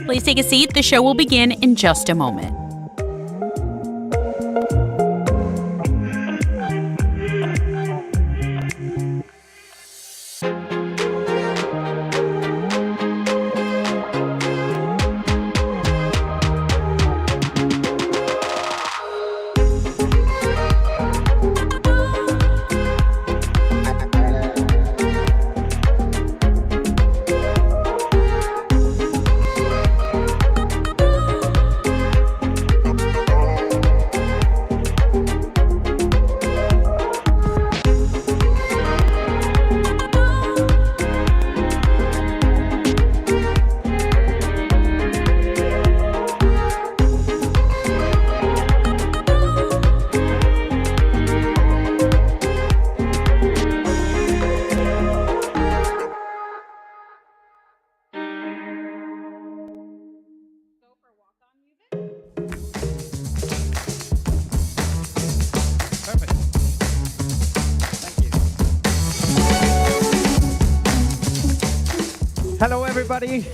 Please take a seat. The show will begin in just a moment. Hello, everybody.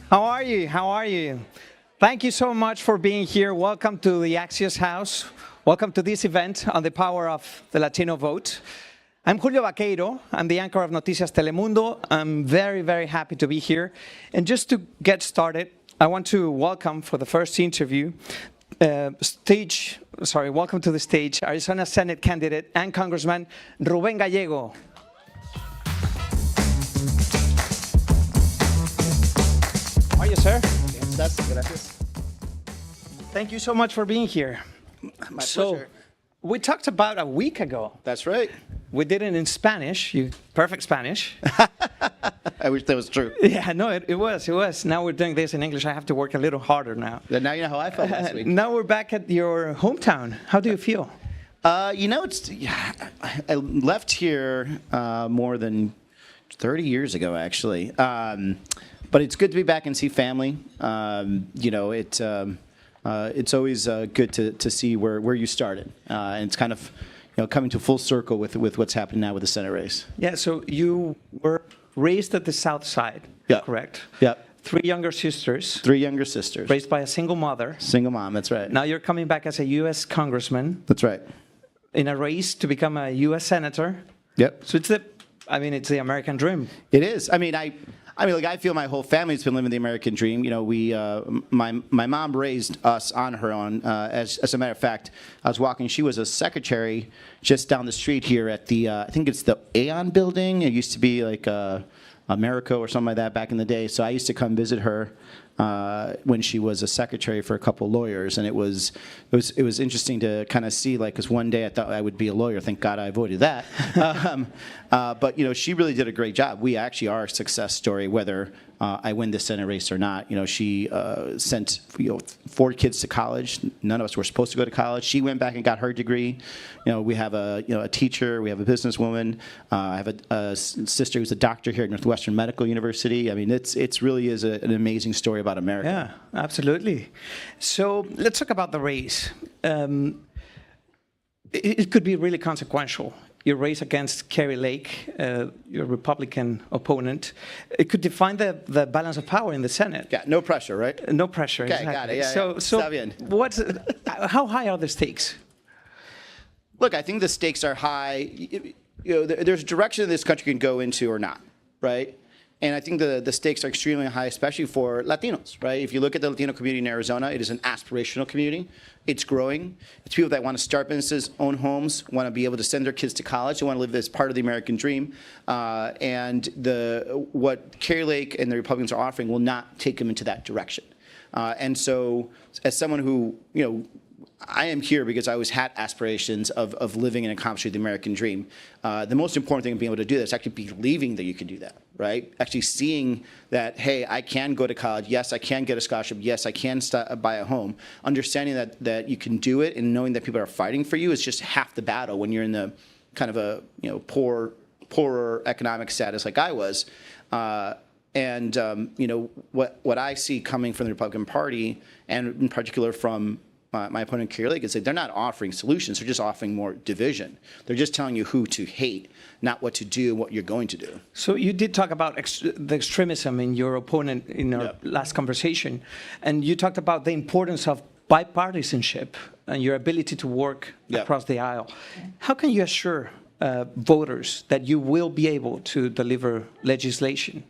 How are you? How are you? Thank you so much for being here. Welcome to the Axios house. Welcome to this event on the power of the Latino vote. I'm Julio Vaqueiro. I'm the anchor of Noticias Telemundo. I'm very, very happy to be here. And just to get started, I want to welcome for the first interview, welcome to the stage, Arizona Senate candidate and Congressman Rubén Gallego. How are you, sir? Gracias. Thank you so much for being here. My pleasure. We talked about a week ago. That's right. We did it in Spanish, perfect Spanish. I wish that was true. Yeah, no, it was. Now we're doing this in English. I have to work a little harder now. Now you know how I felt last week. Now we're back at your hometown. How do you feel? I left here more than 30 years ago, actually. But it's good to be back and see family. It's always good to see where you started, and it's kind of coming to full circle with what's happening now with the Senate race. Yeah. So you were raised at the South Side, correct? Yeah. Three younger sisters. Raised by a single mother. Single mom. That's right. Now you're coming back as a U.S. congressman. That's right. In a race to become a U.S. senator. Yep. So it's the American dream. It is. I feel my whole family's been living the American dream. My mom raised us on her own. As a matter of fact, I was walking. She was a secretary just down the street here at the, I think it's the Aon building. It used to be like America or something like that back in the day. So I used to come visit her when she was a secretary for a couple lawyers, and it was interesting to kind of see, because one day I thought I would be a lawyer. Thank God I avoided that. But she really did a great job. We actually are a success story, whether I win the Senate race or not. She sent 4 kids to college. None of us were supposed to go to college. She went back and got her degree. We have a teacher. We have a businesswoman. I have a sister who's a doctor here at Northwestern Medical University. It's really is an amazing story about America. Yeah, absolutely. So let's talk about the race. It could be really consequential. Your race against Kari Lake, your Republican opponent, it could define the balance of power in the Senate. Yeah, no pressure, right? No pressure, okay, exactly. Got it. Yeah, So how high are the stakes? Look, I think the stakes are high. There's a direction this country can go into or not, right? And I think the stakes are extremely high, especially for Latinos, right? If you look at the Latino community in Arizona, it is an aspirational community. It's growing. It's people that want to start businesses, own homes, want to be able to send their kids to college, they want to live as part of the American dream. And what Kari Lake and the Republicans are offering will not take them into that direction. And so as someone who, I am here because I always had aspirations of living and accomplishing the American dream. The most important thing of being able to do that is actually believing that you can do that, right? Actually seeing that, hey, I can go to college. Yes, I can get a scholarship. Yes, I can buy a home. Understanding that you can do it and knowing that people are fighting for you is just half the battle when you're in the kind of a poorer economic status like I was. What I see coming from the Republican Party, and in particular from my opponent clearly can say they're not offering solutions. They're just offering more division. They're just telling you who to hate, not what to do and what you're going to do. So you did talk about the extremism in your opponent in our last conversation, and you talked about the importance of bipartisanship and your ability to work across the aisle. How can you assure voters that you will be able to deliver legislation?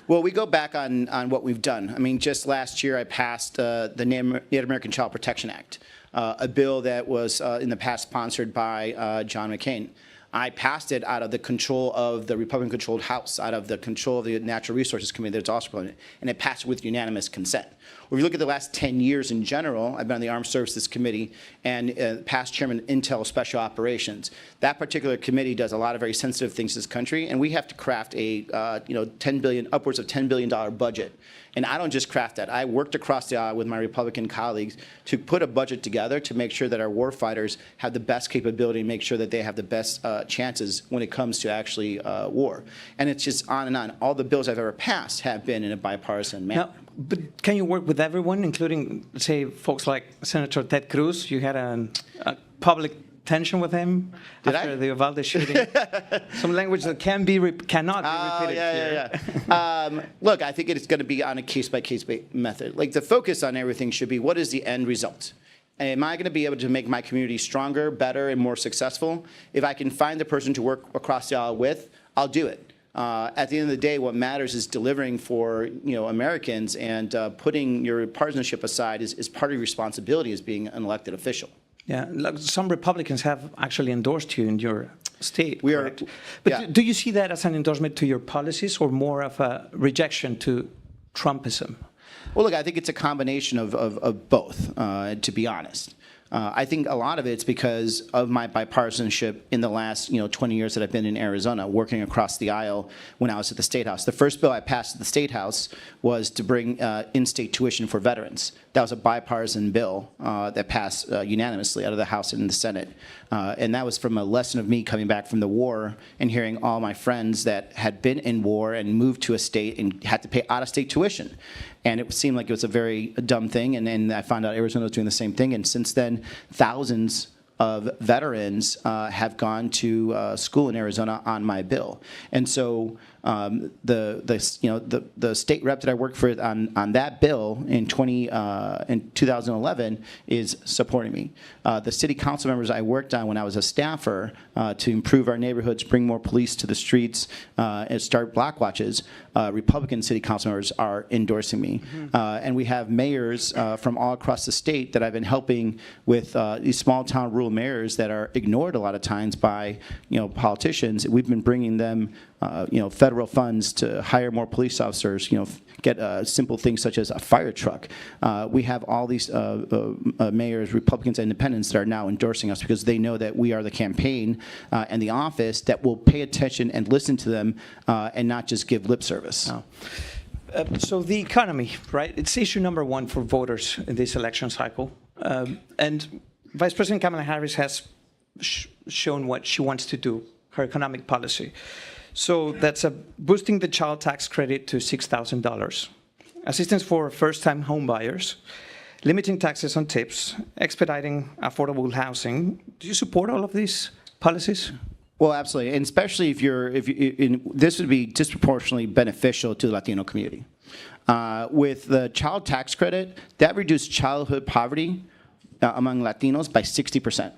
Well, we go back on what we've done. I mean, just last year I passed the Native American Child Protection Act, a bill that was in the past sponsored by John McCain. I passed it out of the control of the Republican-controlled House, out of the control of the Natural Resources Committee that's also proponent, and it passed with unanimous consent. If you look at the last 10 years in general, I've been on the Armed Services Committee and past chairman of Intel Special Operations. That particular committee does a lot of very sensitive things in this country, and we have to craft a upwards of $10 billion budget. And I don't just craft that. I worked across the aisle with my Republican colleagues to put a budget together to make sure that our warfighters have the best capability and make sure that they have the best chances when it comes to actually war. And it's just on and on. All the bills I've ever passed have been in a bipartisan manner. Now, but can you work with everyone, including, say, folks like Senator Ted Cruz? You had a public tension with him after the Uvalde shooting. Some language that cannot be repeated here. Look, I think it's going to be on a case-by-case method. Like, the focus on everything should be, what is the end result? Am I going to be able to make my community stronger, better, and more successful? If I can find the person to work across the aisle with, I'll do it. At the end of the day, what matters is delivering for Americans, and putting your partisanship aside is part of your responsibility as being an elected official. Yeah, some Republicans have actually endorsed you in your state. We are, but do you see that as an endorsement to your policies or more of a rejection to Trumpism? Well, look, I think it's a combination of both, to be honest. I think a lot of it's because of my bipartisanship in the last 20 years that I've been in Arizona, working across the aisle when I was at the State House. The first bill I passed at the State House was to bring in-state tuition for veterans. That was a bipartisan bill that passed unanimously out of the House and the Senate. And that was from a lesson of me coming back from the war and hearing all my friends that had been in war and moved to a state and had to pay out-of-state tuition. And it seemed like it was a very dumb thing, and then I found out Arizona was doing the same thing. And since then, thousands of veterans have gone to school in Arizona on my bill. And so the state rep that I worked for on that bill in 2011 is supporting me. The city council members I worked on when I was a staffer to improve our neighborhoods, bring more police to the streets, and start block watches, Republican city council members are endorsing me. And we have mayors from all across the state that I've been helping with these small town rural mayors that are ignored a lot of times by politicians. We've been bringing them federal funds to hire more police officers, get simple things such as a fire truck. We have all these mayors, Republicans, and independents that are now endorsing us because they know that we are the campaign and the office that will pay attention and listen to them and not just give lip service. No. So the economy, right? It's issue number one for voters in this election cycle. And Vice President Kamala Harris has shown what she wants to do, her economic policy. So that's boosting the child tax credit to $6,000, assistance for first-time home buyers, limiting taxes on tips, expediting affordable housing. Do you support all of these policies? Well, absolutely, and especially if this would be disproportionately beneficial to the Latino community. With the child tax credit, that reduced childhood poverty among Latinos by 60%.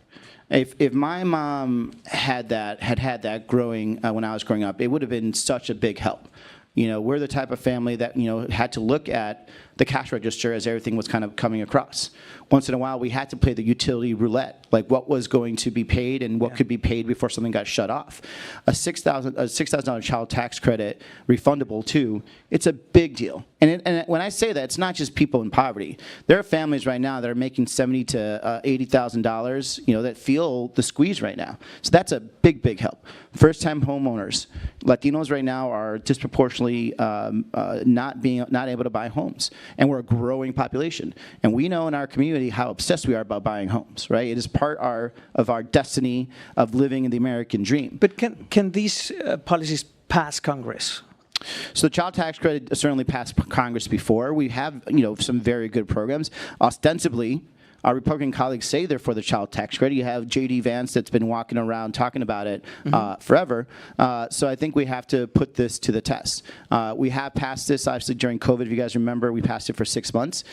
If my mom had that growing when I was growing up, it would have been such a big help. We're the type of family that had to look at the cash register as everything was kind of coming across. Once in a while, we had to play the utility roulette, like what was going to be paid and what could be paid before something got shut off. A $6,000 child tax credit, refundable too, it's a big deal. And when I say that, it's not just people in poverty. There are families right now that are making $70,000 to $80,000, that feel the squeeze right now. So that's a big, big help. First-time homeowners, Latinos right now are disproportionately not able to buy homes. And we're a growing population. And we know in our community how obsessed we are about buying homes, right? It is part of our destiny of living in the American dream. But can these policies pass Congress? So the child tax credit certainly passed Congress before. We have, some very good programs. Ostensibly, our Republican colleagues say they're for the child tax credit. You have J.D. Vance that's been walking around talking about it forever. So I think we have to put this to the test. We have passed this, obviously, during COVID. If you guys remember, we passed it for 6 months.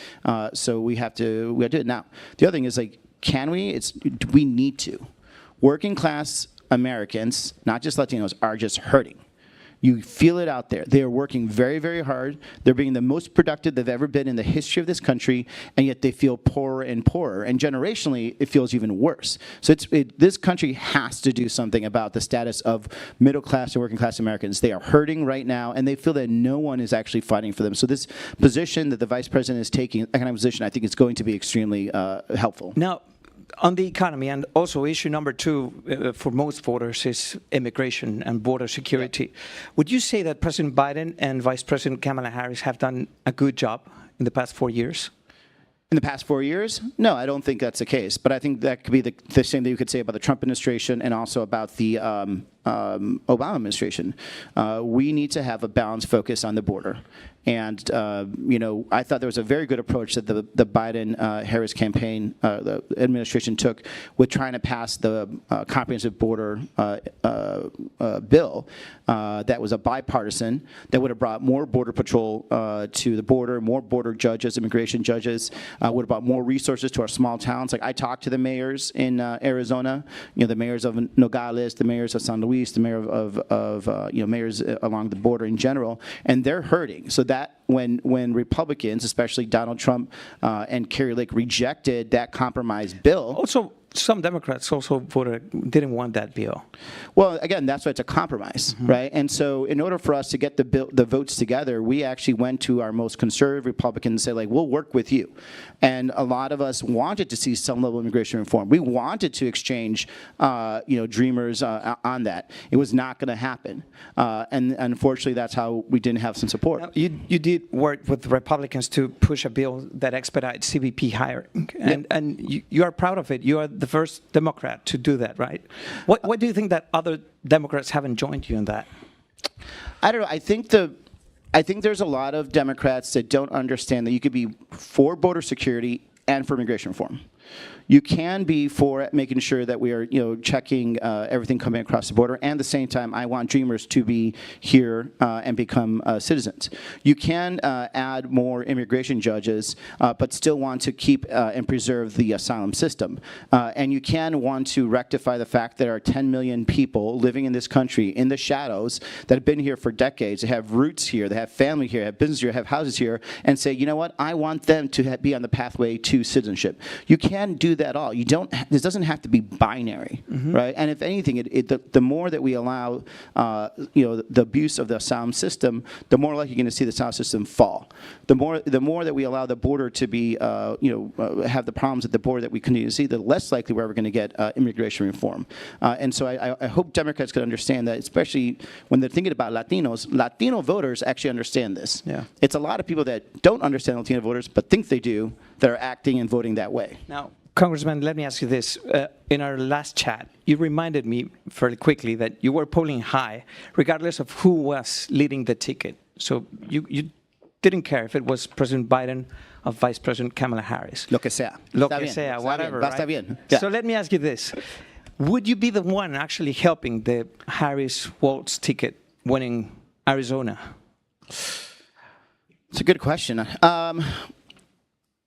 So we have to do it now. The other thing is, like, can we? We need to. Working class Americans, not just Latinos, are just hurting. You feel it out there. They are working very, very hard. They're being the most productive they've ever been in the history of this country, and yet they feel poorer and poorer. And generationally, it feels even worse. So this country has to do something about the status of middle class and working class Americans. They are hurting right now, and they feel that no one is actually fighting for them. So this position that the vice president is taking, economic position, I think is going to be extremely helpful. Now, on the economy, and also issue number 2 for most voters is immigration and border security. Would you say that President Biden and Vice President Kamala Harris have done a good job in the past 4 years? In the past 4 years? No, I don't think that's the case. But I think that could be the same thing you could say about the Trump administration and also about the Obama administration. We need to have a balanced focus on the border. And, I thought there was a very good approach that the Biden-Harris campaign, the administration took with trying to pass the comprehensive border bill that was a bipartisan, that would have brought more border patrol to the border, more border judges, immigration judges, would have brought more resources to our small towns. Like, I talked to the mayors in Arizona, the mayors of Nogales, the mayors of San Luis, the mayor of mayors along the border in general, and they're hurting. So that when Republicans, especially Donald Trump and Carrie Lake, rejected that compromise bill. Also, some Democrats also didn't want that bill. Well, again, that's why it's a compromise, right? And so in order for us to get the votes together, we actually went to our most conservative Republicans and said, like, we'll work with you. And a lot of us wanted to see some level of immigration reform. We wanted to exchange, dreamers on that. It was not going to happen. And unfortunately, that's how we didn't have some support. Now, you did work with Republicans to push a bill that expedites CBP hiring. And you are proud of it. You are the first Democrat to do that, right? What do you think that other Democrats haven't joined you in that? I don't know. I think there's a lot of Democrats that don't understand that you could be for border security and for immigration reform. You can be for making sure that we are, checking everything coming across the border, and at the same time, I want dreamers to be here and become citizens. You can add more immigration judges, but still want to keep and preserve the asylum system. And you can want to rectify the fact that there are 10 million people living in this country in the shadows that have been here for decades. They have roots here, they have family here, have business here, have houses here, and say, you know what, I want them to be on the pathway to citizenship. You can do that all. You don't. This doesn't have to be binary, right? And if anything, the more that we allow, the abuse of the asylum system, the more likely you're going to see the asylum system fall. The more that we allow the border to be, have the problems at the border that we continue to see, the less likely we're ever going to get immigration reform. And so I hope Democrats could understand that, especially when they're thinking about Latinos. Latino voters actually understand this. Yeah. It's a lot of people that don't understand Latino voters, but think they do, that are acting and voting that way. Now, Congressman, let me ask you this. In our last chat, you reminded me fairly quickly that you were polling high, regardless of who was leading the ticket. So you didn't care if it was President Biden or Vice President Kamala Harris. Lo que sea. Lo que sea, whatever, right? Está bien. Yeah. So let me ask you this. Would you be the one actually helping the Harris-Walz ticket winning Arizona? It's a good question.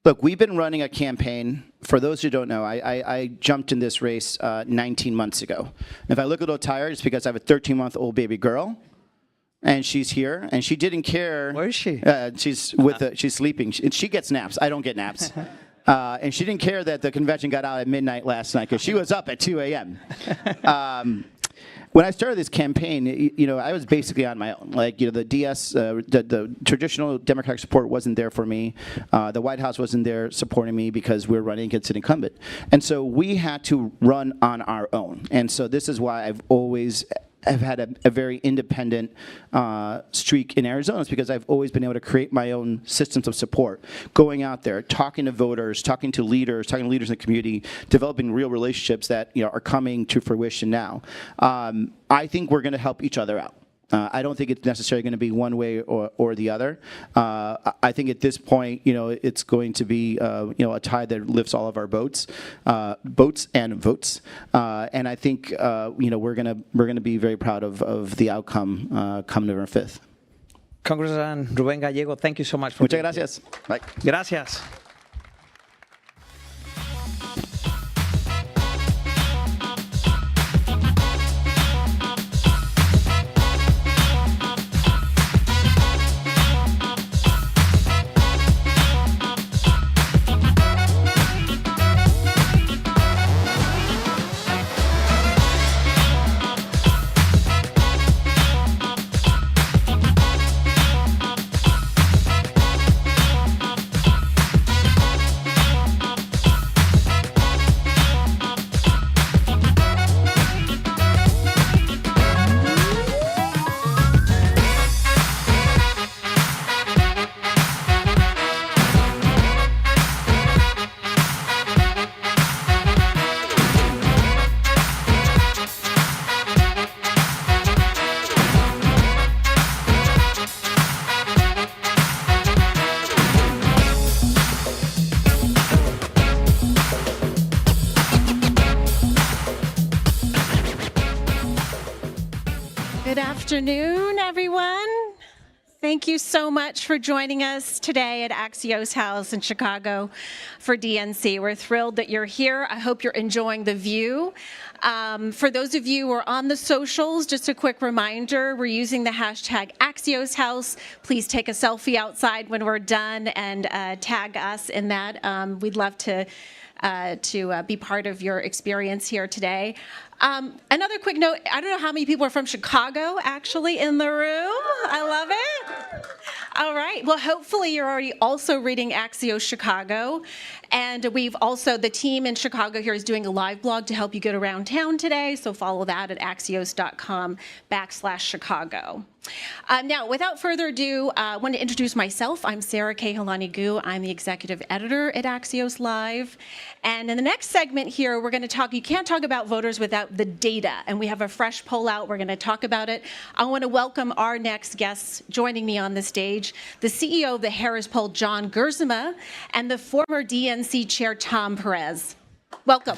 Look, we've been running a campaign. For those who don't know, I jumped in this race 19 months ago. If I look a little tired, it's because I have a 13-month-old baby girl, and she's here, and she didn't care. Where is she? She's sleeping. She gets naps. I don't get naps. And she didn't care that the convention got out at midnight last night because she was up at 2 a.m. When I started this campaign, I was basically on my own. Like, the DS, the traditional Democratic support wasn't there for me. The White House wasn't there supporting me because we were running against an incumbent. And so we had to run on our own. And so this is why I've had a very independent streak in Arizona. It's because I've always been able to create my own systems of support, going out there, talking to voters, talking to leaders in the community, developing real relationships that are coming to fruition now. I think we're going to help each other out. I don't think it's necessarily going to be one way or the other. I think at this point, it's going to be a tide that lifts all of our boats and votes. And I think we're gonna be very proud of the outcome come November 5th. Congressman Rubén Gallego, thank you so much for Muchas being here. gracias. Bye. Gracias. Good afternoon, everyone. Thank you so much for joining us today at Axios House in Chicago for DNC. We're thrilled that you're here. I hope you're enjoying the view. For those of you who are on the socials, just a quick reminder, we're using the hashtag Axios House. Please take a selfie outside when we're done and tag us in that. We'd love to be part of your experience here today. Another quick note, I don't know how many people are from Chicago actually in the room. I love it. All right, well, hopefully you're already also reading Axios Chicago. And we've also, the team in Chicago here is doing a live blog to help you get around town today. So follow that at axios.com/Chicago. Now, without further ado, I want to introduce myself. I'm Sarah Kehalani-Gu. I'm the executive editor at Axios Live. And in the next segment here, we're going to talk, you can't talk about voters without the data. And we have a fresh poll out. We're going to talk about it. I want to welcome our next guests joining me on the stage, the CEO of the Harris Poll, John Gersema, and the former DNC chair, Tom Perez. Welcome.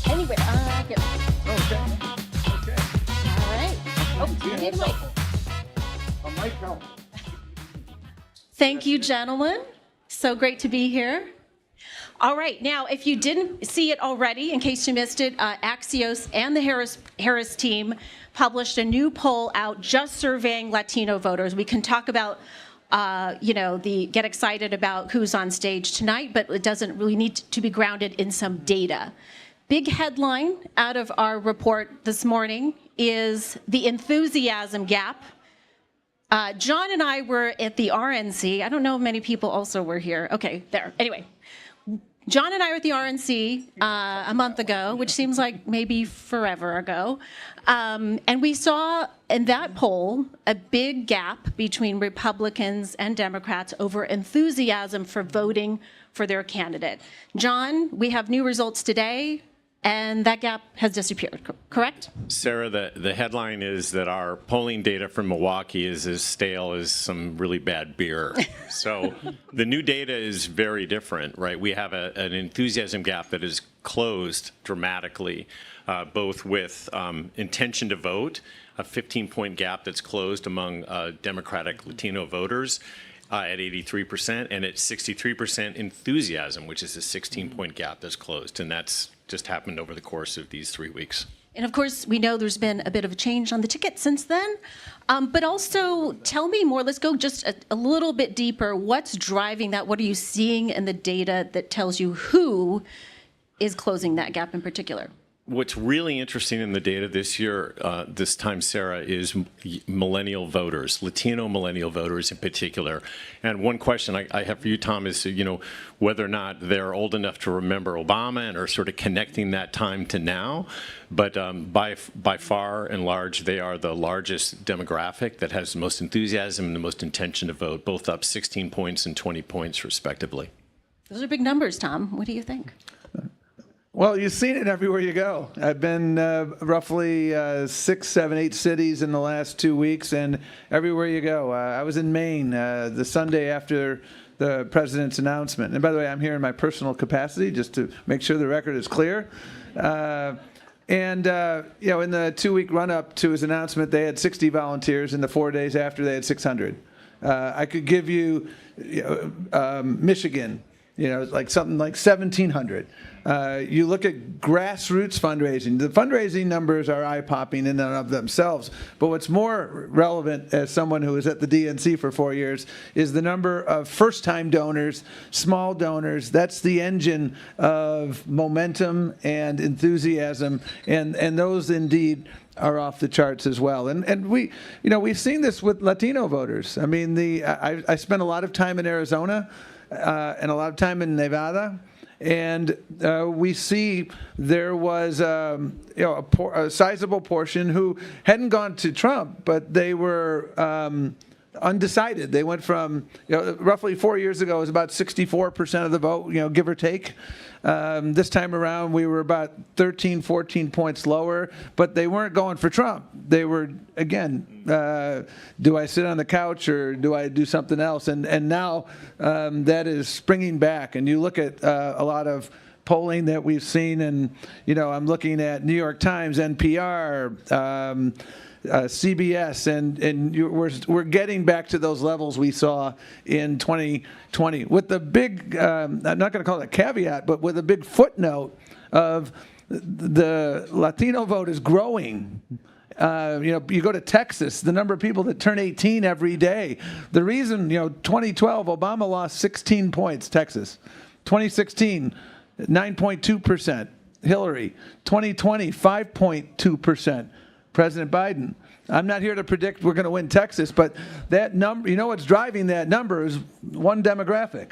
Anyway, yeah. Okay. All right. Oh, you need a mic. A mic help. Thank you, gentlemen. So great to be here. All right, now, if you didn't see it already, in case you missed it, Axios and the Harris team published a new poll out just surveying Latino voters. We can talk about, get excited about who's on stage tonight, but it doesn't really need to be grounded in some data. Big headline out of our report this morning is the enthusiasm gap. John and I were at the RNC. I don't know if many people also were here. Okay, there. Anyway, John and I were at the RNC a month ago, which seems like maybe forever ago. And we saw in that poll a big gap between Republicans and Democrats over enthusiasm for voting for their candidate. John, we have new results today, and that gap has disappeared, correct? Sarah, the headline is that our polling data from Milwaukee is as stale as some really bad beer. So the new data is very different, right? We have an enthusiasm gap that is closed dramatically, both with intention to vote, a 15-point gap that's closed among Democratic Latino voters, at 83%, and at 63% enthusiasm, which is a 16-point gap that's closed. And that's just happened over the course of these 3 weeks. And of course, we know there's been a bit of a change on the ticket since then. But also, tell me more. Let's go just a little bit deeper. What's driving that? What are you seeing in the data that tells you who is closing that gap in particular? What's really interesting in the data this year, this time, Sarah, is millennial voters, Latino millennial voters in particular. And one question I have for you, Tom, is whether or not they're old enough to remember Obama and are sort of connecting that time to now. But by far and large, they are the largest demographic that has the most enthusiasm and the most intention to vote, both up 16 points and 20 points, respectively. Those are big numbers, Tom. What do you think? Well, you've seen it everywhere you go. I've been roughly 6, 7, 8 cities in the last 2 weeks, and everywhere you go. I was in Maine the Sunday after the president's announcement. And by the way, I'm here in my personal capacity just to make sure the record is clear. In the 2-week run-up to his announcement, they had 60 volunteers. In the 4 days after, they had 600. I could give you Michigan, like something like 1,700. You look at grassroots fundraising. The fundraising numbers are eye-popping in and of themselves. But what's more relevant, as someone who was at the DNC for 4 years, is the number of first-time donors, small donors. That's the engine of momentum and enthusiasm, and those indeed are off the charts as well. And we've seen this with Latino voters. I mean, I spent a lot of time in Arizona and a lot of time in Nevada. And we see there was a sizable portion who hadn't gone to Trump, but they were undecided. They went from roughly 4 years ago, it was about 64% of the vote, give or take. This time around, we were about 13, 14 points lower, but they weren't going for Trump. They were, again, do I sit on the couch or do I do something else? And now that is springing back. And you look at a lot of polling that we've seen, and, I'm looking at New York Times, NPR, CBS, and we're getting back to those levels we saw in 2020 with the big, I'm not going to call it a caveat, but with a big footnote of the Latino vote is growing. You go to Texas, the number of people that turn 18 every day. The reason, 2012, Obama lost 16 points, Texas. 2016, 9.2%. Hillary. 2020, 5.2%. President Biden. I'm not here to predict we're going to win Texas, but that number, what's driving that number is one demographic.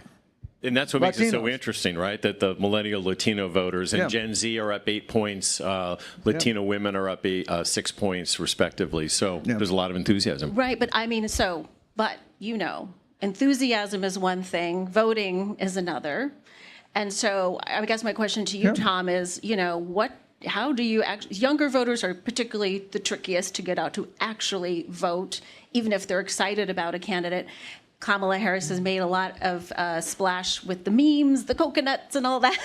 And that's what makes it so Latinos. Interesting, right? That the millennial Latino voters and Gen Z are up 8 points. Latino women are up 6 points, respectively. So there's a lot of enthusiasm. Right, but enthusiasm is one thing, voting is another. And so I guess my question to you, Tom, is, how do you younger voters are particularly the trickiest to get out to actually vote, even if they're excited about a candidate. Kamala Harris has made a lot of splash with the memes, the coconuts, and all that.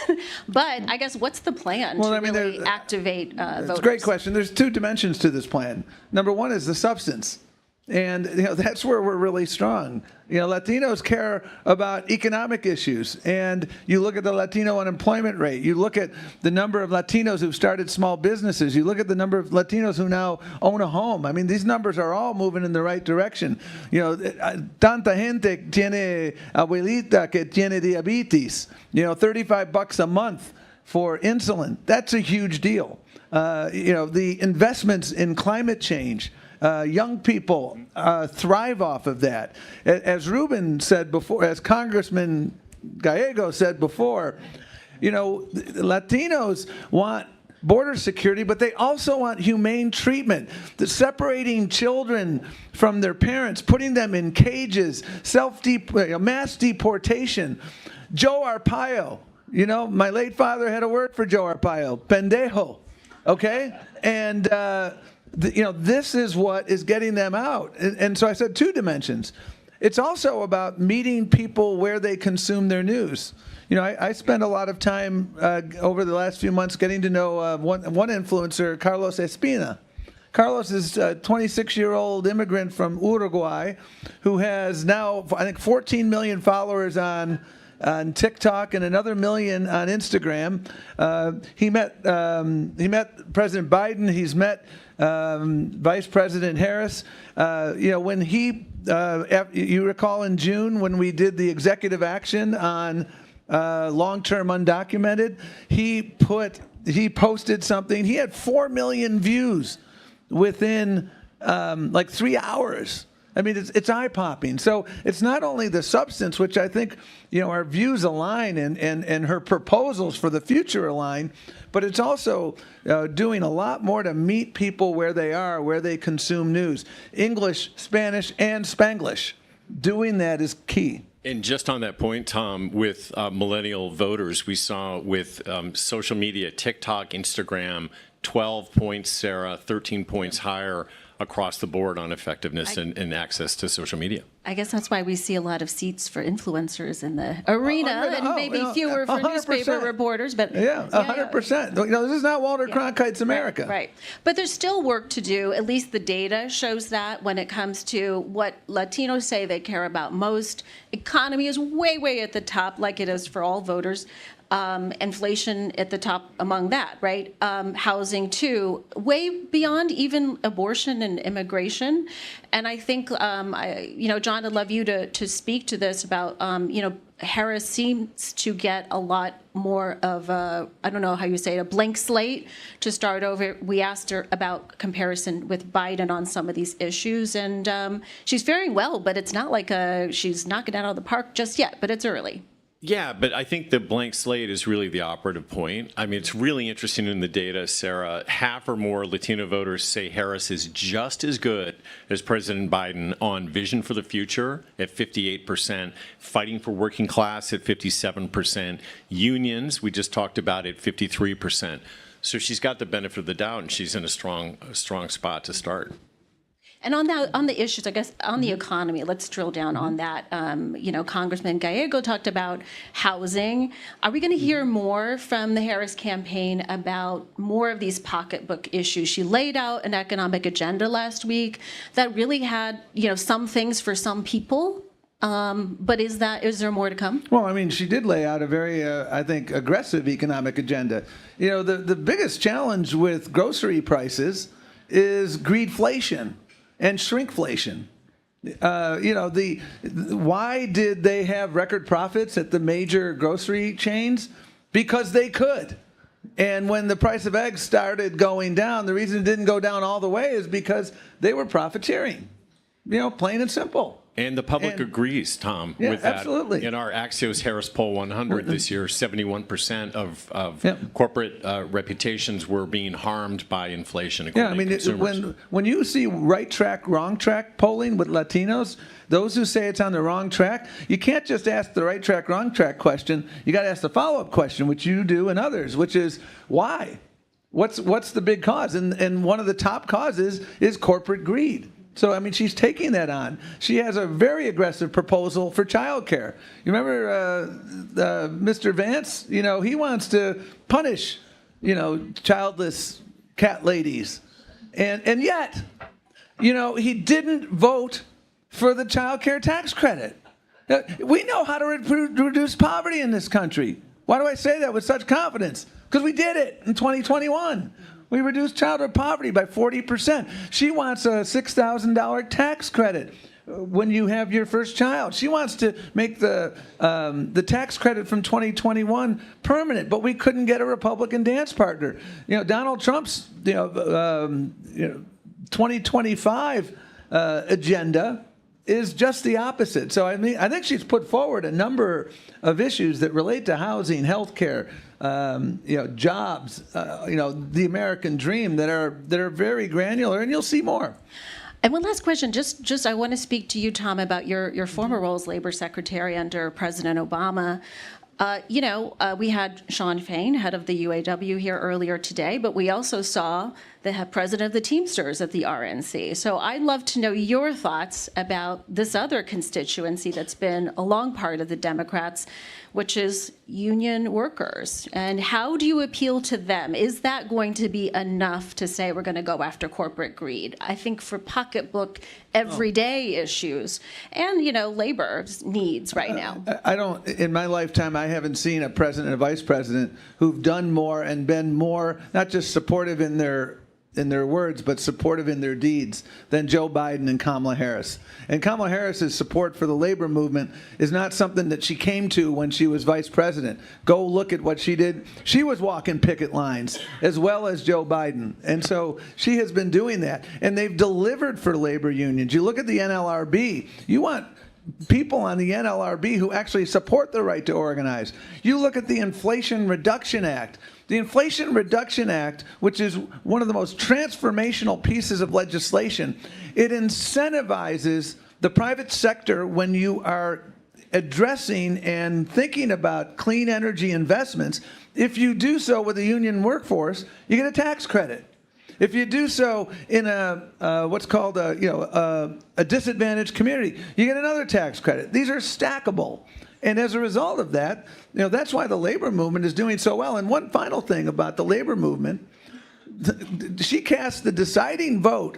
But I guess what's the plan to really activate voters? It's a great question. There's 2 dimensions to this plan. Number one is the substance. And that's where we're really strong. Latinos care about economic issues. And you look at the Latino unemployment rate. You look at the number of Latinos who've started small businesses. You look at the number of Latinos who now own a home. I mean, these numbers are all moving in the right direction. Tanta gente tiene abuelita que tiene diabetes. $35 a month for insulin. That's a huge deal. The investments in climate change. Young people thrive off of that. As Ruben said before, as Congressman Gallego said before, Latinos want border security, but they also want humane treatment. The separating children from their parents, putting them in cages, mass deportation. Joe Arpaio, my late father had a word for Joe Arpaio, pendejo, okay? And this is what is getting them out. And so I said 2 dimensions. It's also about meeting people where they consume their news. I spent a lot of time over the last few months getting to know one influencer, Carlos Espina. Carlos is a 26-year-old immigrant from Uruguay who has now, I think, 14 million followers on TikTok and another million on Instagram. He met President Biden. He's met Vice President Harris. When you recall in June when we did the executive action on long-term undocumented, he posted something. He had 4 million views within 3 hours. I mean, it's eye-popping. So it's not only the substance, which I think, our views align and her proposals for the future align, but it's also doing a lot more to meet people where they are, where they consume news. English, Spanish, and Spanglish. Doing that is key. And just on that point, Tom, with millennial voters, we saw with social media, TikTok, Instagram, 12 points, Sarah, 13 points higher across the board on effectiveness and access to social media. I guess that's why we see a lot of seats for influencers in the arena and maybe fewer for 100%. newspaper reporters. But Yeah, 100%. This is not Walter Cronkite's America. Right. But there's still work to do. At least the data shows that when it comes to what Latinos say they care about most. Economy is way, way at the top, like it is for all voters. Inflation at the top among that, right? Housing too, way beyond even abortion and immigration. And I think, John, I'd love you to speak to this about, Harris seems to get a lot more of a, I don't know how you say it, a blank slate to start over. We asked her about comparison with Biden on some of these issues, and she's faring well, but it's not like she's knocking it out of the park just yet, but it's early. Yeah, but I think the blank slate is really the operative point. I mean, it's really interesting in the data, Sarah. Half or more Latino voters say Harris is just as good as President Biden on vision for the future at 58%, fighting for working class at 57%, unions, we just talked about, at 53%. So she's got the benefit of the doubt, and she's in a strong spot to start. And on the issues, I guess, on the economy, let's drill down on that. Congressman Gallego talked about housing. Are we going to hear more from the Harris campaign about more of these pocketbook issues? She laid out an economic agenda last week that really had, some things for some people. But is there more to come? Well, I mean, she did lay out a very, I think, aggressive economic agenda. The biggest challenge with grocery prices is greedflation and shrinkflation. Why did they have record profits at the major grocery chains? Because they could. And when the price of eggs started going down, the reason it didn't go down all the way is because they were profiteering. Plain and simple. And the public agrees, Tom, Yeah, with that. absolutely. In our Axios Harris Poll 100 this year, 71% of corporate reputations were being harmed by inflation, according to consumers. When you see right track, wrong track polling with Latinos, those who say it's on the wrong track, you can't just ask the right track, wrong track question. You got to ask the follow-up question, which you do and others, which is why? What's the big cause? And one of the top causes is corporate greed. So, I mean, she's taking that on. She has a very aggressive proposal for childcare. You remember Mr. Vance? He wants to punish, childless cat ladies. And yet, he didn't vote for the child care tax credit. We know how to reduce poverty in this country. Why do I say that with such confidence? Because we did it in 2021. We reduced childhood poverty by 40%. She wants a $6,000 tax credit when you have your first child. She wants to make the tax credit from 2021 permanent, but we couldn't get a Republican dance partner. Donald Trump's 2025 agenda is just the opposite. So I think she's put forward a number of issues that relate to housing, healthcare, jobs, the American dream that are very granular, and you'll see more. And one last question, just I want to speak to you, Tom, about your former role as labor secretary under President Obama. We had Sean Fain, head of the UAW, here earlier today, but we also saw the president of the Teamsters at the RNC. So I'd love to know your thoughts about this other constituency that's been a long part of the Democrats, which is union workers. And how do you appeal to them? Is that going to be enough to say we're going to go after corporate greed? I think for pocketbook, everyday issues and, labor needs right now. In my lifetime, I haven't seen a president and a vice president who've done more and been more, not just supportive in their words, but supportive in their deeds than Joe Biden and Kamala Harris. And Kamala Harris's support for the labor movement is not something that she came to when she was vice president. Go look at what she did. She was walking picket lines as well as Joe Biden. And so she has been doing that. And they've delivered for labor unions. You look at the NLRB, you want people on the NLRB who actually support the right to organize. You look at the Inflation Reduction Act. The Inflation Reduction Act, which is one of the most transformational pieces of legislation, it incentivizes the private sector when you are addressing and thinking about clean energy investments, if you do so with a union workforce, you get a tax credit. If you do so in what's called a disadvantaged community, you get another tax credit. These are stackable. And as a result of that, that's why the labor movement is doing so well. And one final thing about the labor movement, she cast the deciding vote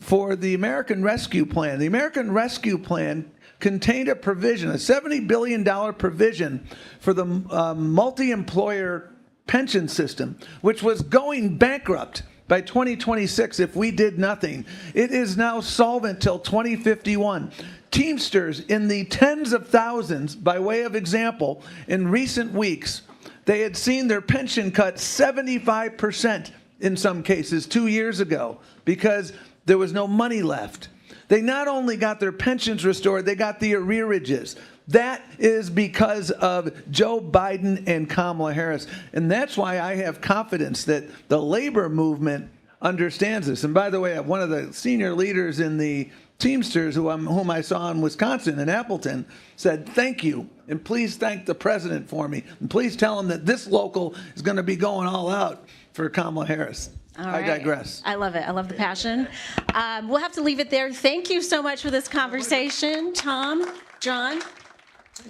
for the American Rescue Plan. The American Rescue Plan contained a provision, a $70 billion provision for the multi-employer pension system, which was going bankrupt by 2026 if we did nothing. It is now solvent till 2051. Teamsters in the tens of thousands, by way of example, in recent weeks, they had seen their pension cut 75% in some cases 2 years ago because there was no money left. They not only got their pensions restored, they got the arrearages. That is because of Joe Biden and Kamala Harris. And that's why I have confidence that the labor movement understands this. And by the way, one of the senior leaders in the Teamsters, whom I saw in Wisconsin, in Appleton, said, "Thank you, and please thank the president for me. And please tell him that this local is going to be going all out for Kamala Harris." All I right. digress. I love it. I love the passion. We'll have to leave it there. Thank you so much for this conversation, Tom, John.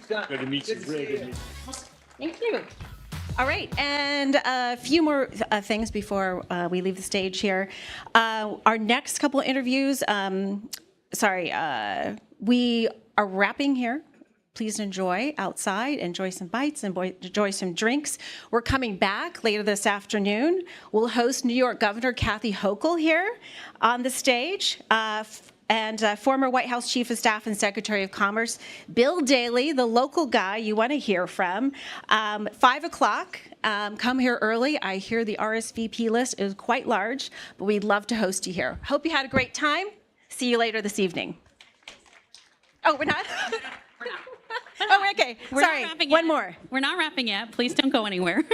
Good to meet you. Really good to meet you. Thank you. All right, and a few more things before we leave the stage here. Our next couple of interviews, we are wrapping here. Please enjoy outside, enjoy some bites, enjoy some drinks. We're coming back later this afternoon. We'll host New York Governor Kathy Hochul here on the stage. And former White House Chief of Staff and Secretary of Commerce, Bill Daley, the local guy you want to hear from. 5 o'clock, come here early. I hear the RSVP list is quite large, but we'd love to host you here. Hope you had a great time. See you later this evening. Oh, we're not? We're not. Oh, okay. We're Sorry, not wrapping one yet. more. We're not wrapping yet. Please don't go anywhere.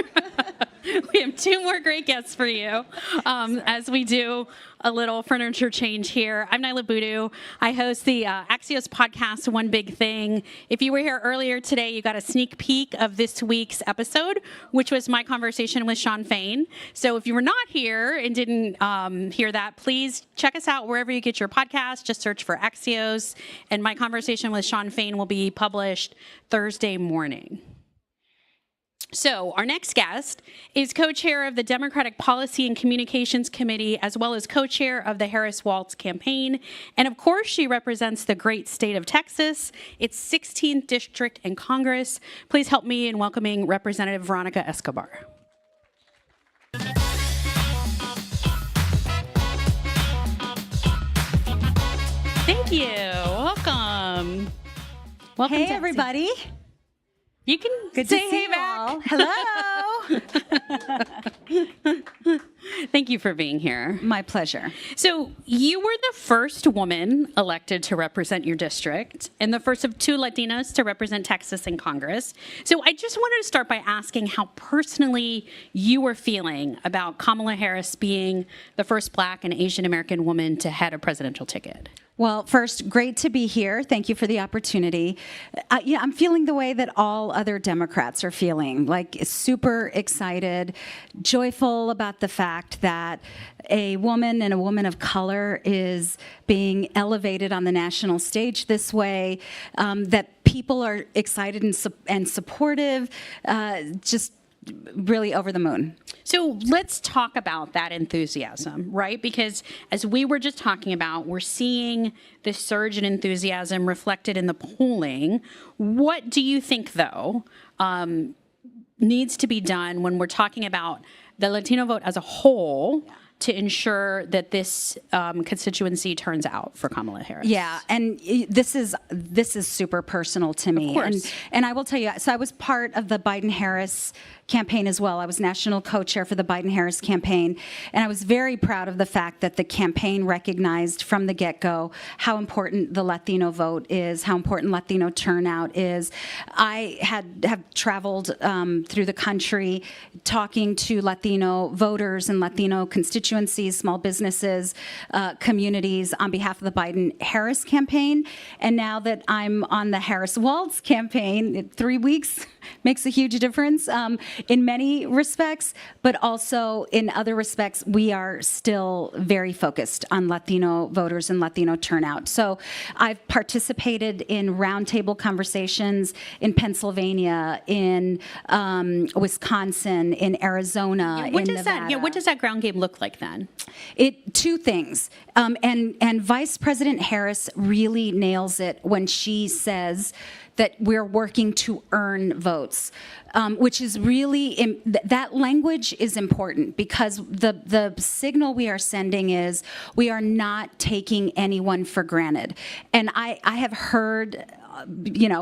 We have 2 more great guests for you as we do a little furniture change here. I'm Nyla Boodoo. I host the Axios podcast, One Big Thing. If you were here earlier today, you got a sneak peek of this week's episode, which was my conversation with Shawn Fain. So if you were not here and didn't hear that, please check us out wherever you get your podcast. Just search for Axios. And my conversation with Shawn Fain will be published Thursday morning. So our next guest is co-chair of the Democratic Policy and Communications Committee, as well as co-chair of the Harris-Walz campaign. And of course, she represents the great state of Texas, its 16th district in Congress. Please help me in welcoming Representative Veronica Escobar. Thank you. Welcome. Welcome Hey, to everybody. You can Good say to see hey you back. all. Hello. Thank you for being here. My pleasure. So you were the first woman elected to represent your district and the first of 2 Latinas to represent Texas in Congress. So I just wanted to start by asking how personally you were feeling about Kamala Harris being the first Black and Asian American woman to head a presidential ticket. Well, first, great to be here. Thank you for the opportunity. I'm feeling the way that all other Democrats are feeling, like super excited, joyful about the fact that a woman and a woman of color is being elevated on the national stage this way, that people are excited and supportive, just really over the moon. So let's talk about that enthusiasm, right? Because as we were just talking about, we're seeing this surge in enthusiasm reflected in the polling. What do you think, though, needs to be done when we're talking about the Latino vote as a whole to ensure that this constituency turns out for Kamala Harris? Yeah, and this is super personal to me. Of course. And I will tell you, so I was part of the Biden-Harris campaign as well. I was national co-chair for the Biden-Harris campaign, and I was very proud of the fact that the campaign recognized from the get-go how important the Latino vote is, how important Latino turnout is. I have traveled through the country talking to Latino voters and Latino constituents constituencies, small businesses, communities on behalf of the Biden-Harris campaign. And now that I'm on the Harris-Walz campaign, 3 weeks makes a huge difference in many respects, but also in other respects, we are still very focused on Latino voters and Latino turnout. So I've participated in roundtable conversations in Pennsylvania, in Wisconsin, in Arizona, What in does Nevada. what does that ground game look like then? Two things. And Vice President Harris really nails it when she says that we're working to earn votes, which is really, that language is important because the signal we are sending is we are not taking anyone for granted. And I have heard,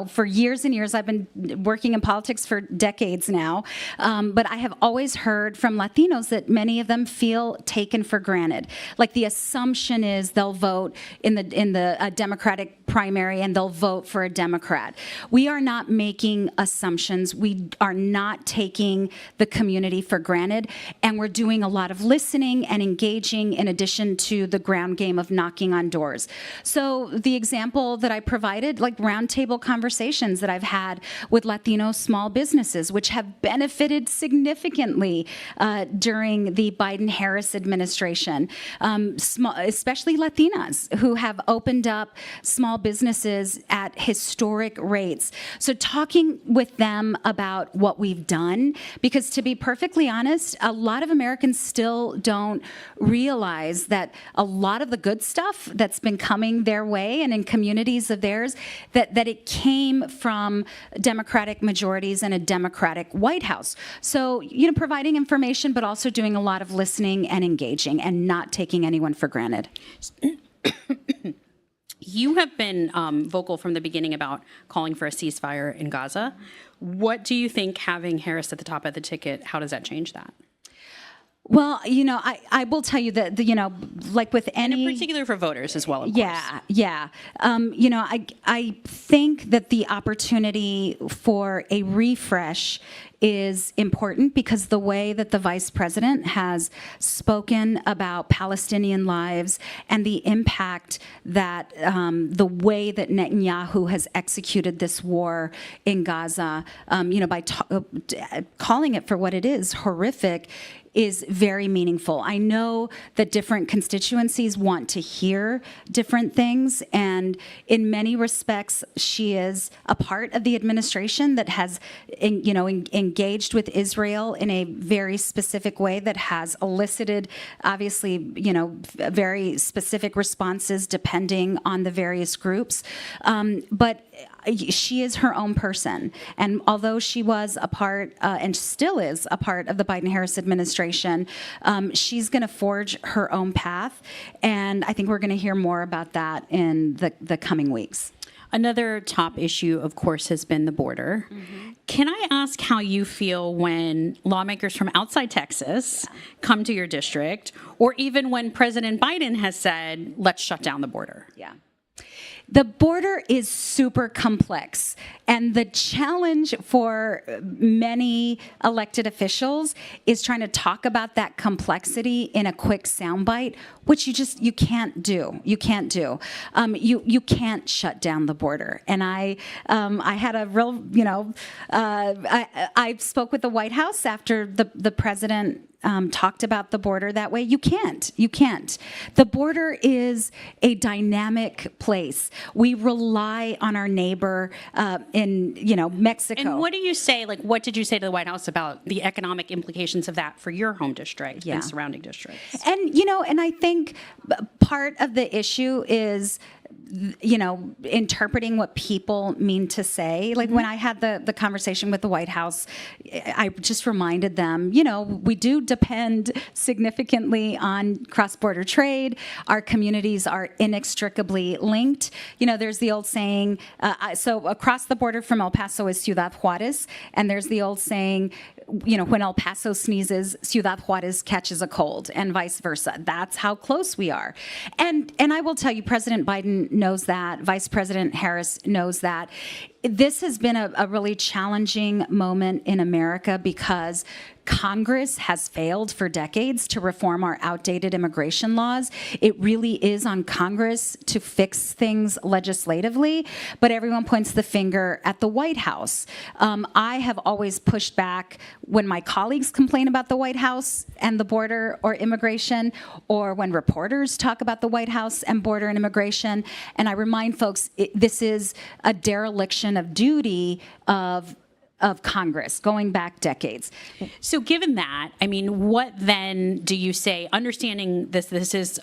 for years and years, I've been working in politics for decades now, but I have always heard from Latinos that many of them feel taken for granted. Like the assumption is they'll vote in the Democratic primary and they'll vote for a Democrat. We are not making assumptions. We are not taking the community for granted, and we're doing a lot of listening and engaging in addition to the ground game of knocking on doors. So the example that I provided, like roundtable conversations that I've had with Latino small businesses, which have benefited significantly during the Biden-Harris administration, especially Latinas who have opened up small businesses at historic rates. So talking with them about what we've done, because to be perfectly honest, a lot of Americans still don't realize that a lot of the good stuff that's been coming their way and in communities of theirs, that it came from Democratic majorities and a Democratic White House. So, providing information, but also doing a lot of listening and engaging and not taking anyone for granted. You have been vocal from the beginning about calling for a ceasefire in Gaza. What do you think having Harris at the top of the ticket, how does that change that? Well, I will tell you that, like with any... And in particular for voters as well, of course. Yeah. I think that the opportunity for a refresh is important because the way that the vice president has spoken about Palestinian lives and the impact that the way that Netanyahu has executed this war in Gaza, by calling it for what it is, horrific, is very meaningful. I know that different constituencies want to hear different things, and in many respects, she is a part of the administration that has, engaged with Israel in a very specific way that has elicited, obviously, very specific responses depending on the various groups. But she is her own person. And although she was a part, and still is a part of the Biden-Harris administration, she's going to forge her own path. And I think we're going to hear more about that in the coming weeks. Another top issue, of course, has been the border. Mm-hmm. Can I ask how you feel when lawmakers from outside Texas come to your district, or even when President Biden has said, let's shut down the border? Yeah. The border is super complex, and the challenge for many elected officials is trying to talk about that complexity in a quick soundbite, which you can't do. You can't do. You can't shut down the border. And I had a real, I spoke with the White House after the president talked about the border that way. You can't. The border is a dynamic place. We rely on our neighbor in, Mexico. And what do you say, what did you say to the White House about the economic implications of that for your home district and surrounding districts? And, and I think part of the issue is, interpreting what people mean to say. Like when I had the conversation with the White House, I just reminded them, we do depend significantly on cross-border trade. Our communities are inextricably linked. There's the old saying, so across the border from El Paso is Ciudad Juarez, and there's the old saying, when El Paso sneezes, Ciudad Juarez catches a cold, and vice versa. That's how close we are. And I will tell you, President Biden knows that. Vice President Harris knows that. this has been a really challenging moment in America because Congress has failed for decades to reform our outdated immigration laws. It really is on Congress to fix things legislatively, but everyone points the finger at the White House. I have always pushed back when my colleagues complain about the White House and the border or immigration, or when reporters talk about the White House and border and immigration. And I remind folks, this is a dereliction of duty of Congress going back decades. So given that, I mean, what then do you say, understanding this is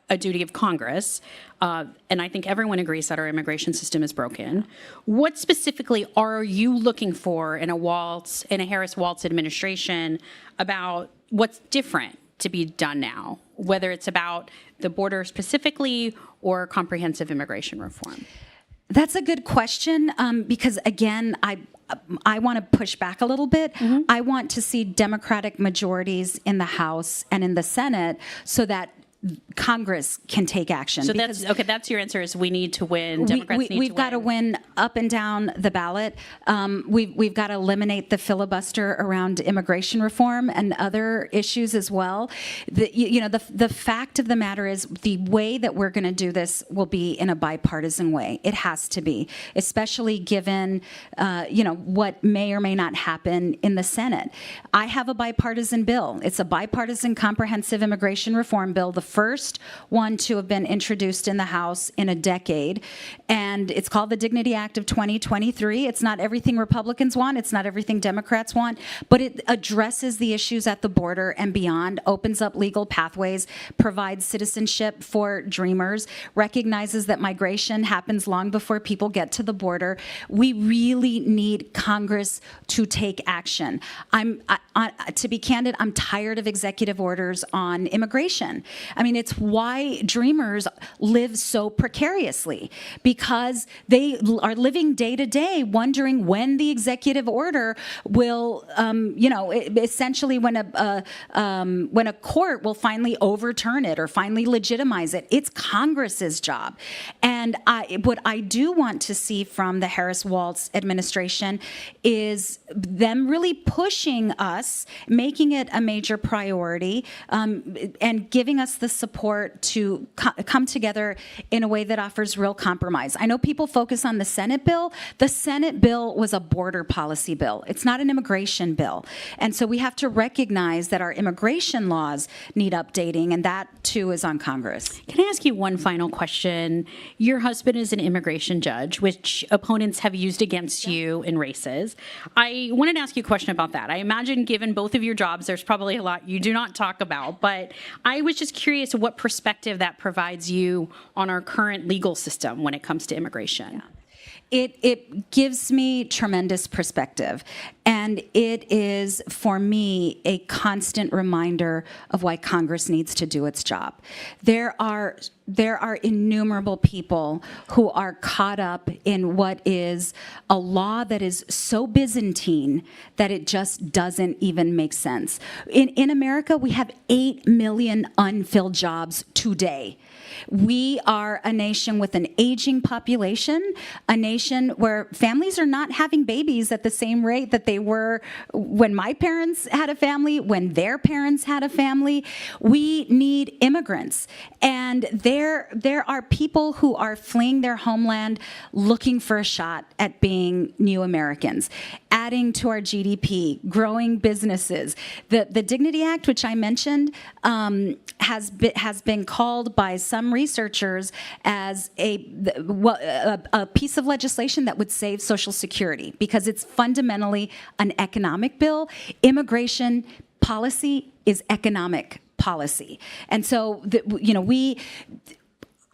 a duty of Congress, and I think everyone agrees that our immigration system is broken. What specifically are you looking for in a Harris-Walz administration about what's different to be done now, whether it's about the border specifically or comprehensive immigration reform? That's a good question, because again, I want to push back a little bit. I want to see Democratic majorities in the House and in the Senate so that Congress can take action. So that's your answer, is we need to win. Democrats need to win. We've got to win up and down the ballot. We've got to eliminate the filibuster around immigration reform and other issues as well. The fact of the matter is the way that we're going to do this will be in a bipartisan way. It has to be, especially given what may or may not happen in the Senate. I have a bipartisan bill. It's a bipartisan comprehensive immigration reform bill, the first one to have been introduced in the House in a decade. And it's called the Dignity Act of 2023. It's not everything Republicans want. It's not everything Democrats want. But it addresses the issues at the border and beyond, opens up legal pathways, provides citizenship for dreamers, recognizes that migration happens long before people get to the border. We really need Congress to take action. To be candid, I'm tired of executive orders on immigration. I mean, it's why dreamers live so precariously, because they are living day to day wondering when the executive order will, essentially when a court will finally overturn it or finally legitimize it. It's Congress's job. And what I do want to see from the Harris-Walz administration is them really pushing us, making it a major priority, and giving us the support to come together in a way that offers real compromise. I know people focus on the Senate bill. The Senate bill was a border policy bill. It's not an immigration bill. And so we have to recognize that our immigration laws need updating, and that too is on Congress. Can I ask you one final question? Your husband is an immigration judge, which opponents have used against you in races. I wanted to ask you a question about that. I imagine, given both of your jobs, there's probably a lot you do not talk about, but I was just curious what perspective that provides you on our current legal system when it comes to immigration. It gives me tremendous perspective, and it is, for me, a constant reminder of why Congress needs to do its job. There are innumerable people who are caught up in what is a law that is so Byzantine that it just doesn't even make sense. In America, we have 8 million unfilled jobs today. We are a nation with an aging population, a nation where families are not having babies at the same rate that they were when my parents had a family, when their parents had a family. We need immigrants. And there are people who are fleeing their homeland looking for a shot at being new Americans, adding to our GDP, growing businesses. The Dignity Act, which I mentioned, has been called by some researchers as a piece of legislation that would save Social Security, because it's fundamentally an economic bill. Immigration policy is economic policy. And so,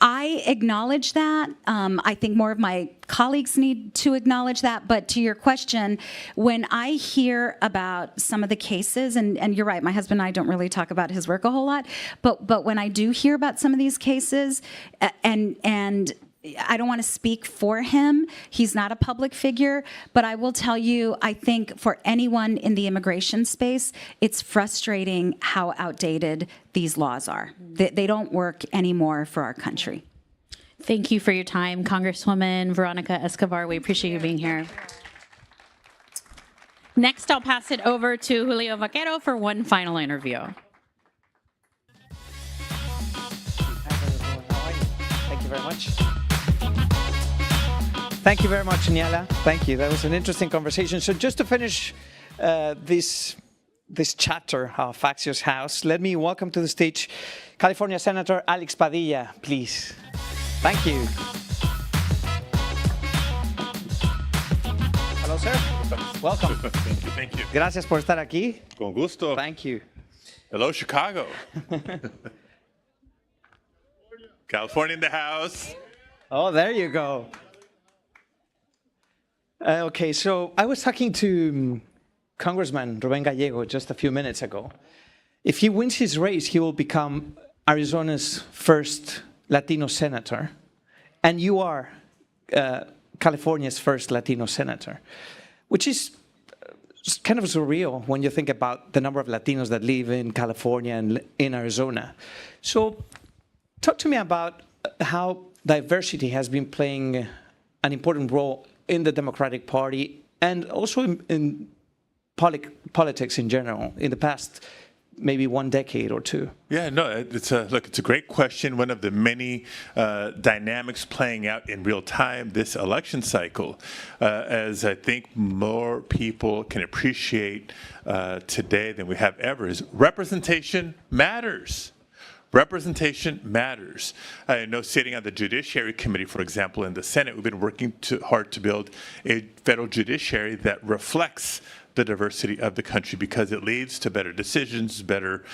I acknowledge that. I think more of my colleagues need to acknowledge that. But to your question, when I hear about some of the cases, and you're right, my husband and I don't really talk about his work a whole lot, but when I do hear about some of these cases, and I don't want to speak for him. He's not a public figure, but I will tell you, I think for anyone in the immigration space, it's frustrating how outdated these laws are. They don't work anymore for our country. Thank you for your time, Congresswoman Veronica Escobar. We appreciate you being here. Next, I'll pass it over to Julio Vaquero for one final interview. Thank you very much. Thank you very much, Niala. Thank you. That was an interesting conversation. So just to finish this chapter of Axios House, let me welcome to the stage California Senator Alex Padilla, please. Thank you. Hello, sir. Welcome. Thank you, thank you. Gracias por estar aquí. Con gusto. Thank you. Hello, Chicago. California in the house. Oh, there you go. Okay, so I was talking to Congressman Rubén Gallego just a few minutes ago. If he wins his race, he will become Arizona's first Latino senator, and you are California's first Latino senator, which is kind of surreal when you think about the number of Latinos that live in California and in Arizona. So talk to me about how diversity has been playing an important role in the Democratic Party and also in politics in general in the past maybe 1 decade or two. Yeah, no, it's a great question. One of the many dynamics playing out in real time this election cycle, as I think more people can appreciate today than we have ever, is representation matters. Representation matters. I know sitting on the Judiciary Committee, for example, in the Senate, we've been working hard to build a federal judiciary that reflects the diversity of the country because it leads to better decisions, better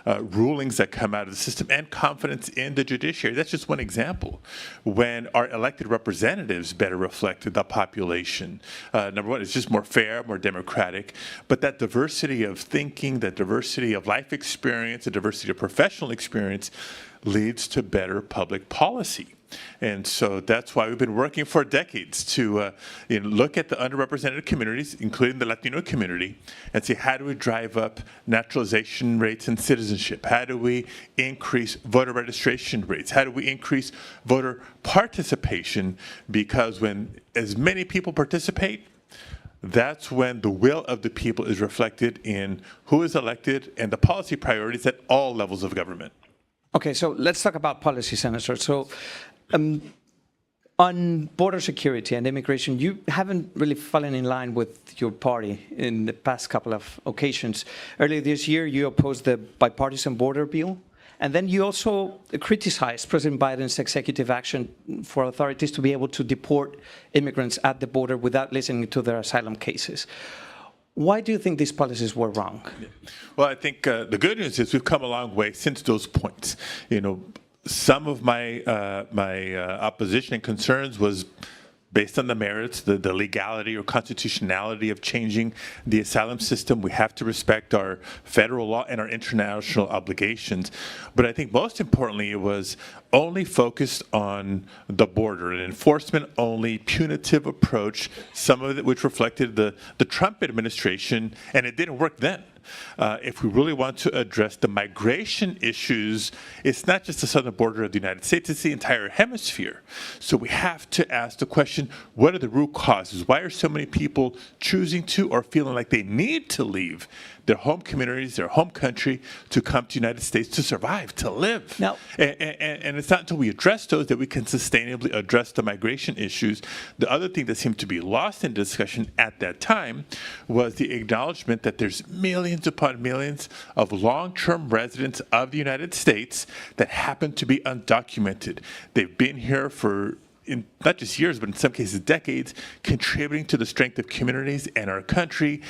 rulings that come out of the system, and confidence in the judiciary. That's just one example. When our elected representatives better reflect the population, number one, it's just more fair, more democratic, but that diversity of thinking, that diversity of life experience, the diversity of professional experience leads to better public policy. And so that's why we've been working for decades to look at the underrepresented communities, including the Latino community, and see how do we drive up naturalization rates and citizenship? How do we increase voter registration rates? How do we increase voter participation? Because when as many people participate, that's when the will of the people is reflected in who is elected and the policy priorities at all levels of government. Okay, so let's talk about policy, Senator. So on border security and immigration, you haven't really fallen in line with your party in the past couple of occasions. Earlier this year, you opposed the bipartisan border bill, and then you also criticized President Biden's executive action for authorities to be able to deport immigrants at the border without listening to their asylum cases. Why do you think these policies were wrong? Well, I think the good news is we've come a long way since those points. Some of my opposition and concerns was based on the merits, the legality or constitutionality of changing the asylum system. We have to respect our federal law and our international obligations. But I think most importantly, it was only focused on the border, an enforcement-only punitive approach, some of it which reflected the Trump administration, and it didn't work then. If we really want to address the migration issues, it's not just the southern border of the United States, it's the entire hemisphere. So we have to ask the question, what are the root causes? Why are so many people choosing to or feeling like they need to leave their home communities, their home country, to come to the United States to survive, to live? Now, and it's not until we address those that we can sustainably address the migration issues. The other thing that seemed to be lost in discussion at that time was the acknowledgement that there's millions upon millions of long-term residents of the United States that happen to be undocumented. They've been here for not just years, but in some cases decades, contributing to the strength of communities and our country.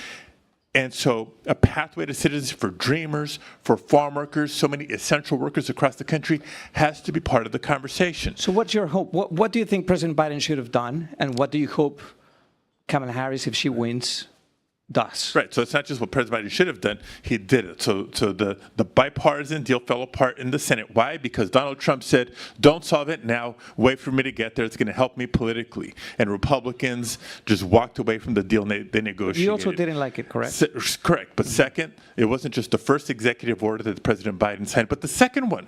And so a pathway to citizenship for dreamers, for farm workers, so many essential workers across the country has to be part of the conversation. So what's your hope? What do you think President Biden should have done? And what do you hope Kamala Harris, if she wins, does. Right. So it's not just what President Biden should have done. He did it. So the bipartisan deal fell apart in the Senate. Why? Because Donald Trump said, don't solve it now. Wait for me to get there. It's going to help me politically. And Republicans just walked away from the deal and they negotiated. You also didn't like it, correct? Correct. But second, it wasn't just the first executive order that President Biden signed, but the second one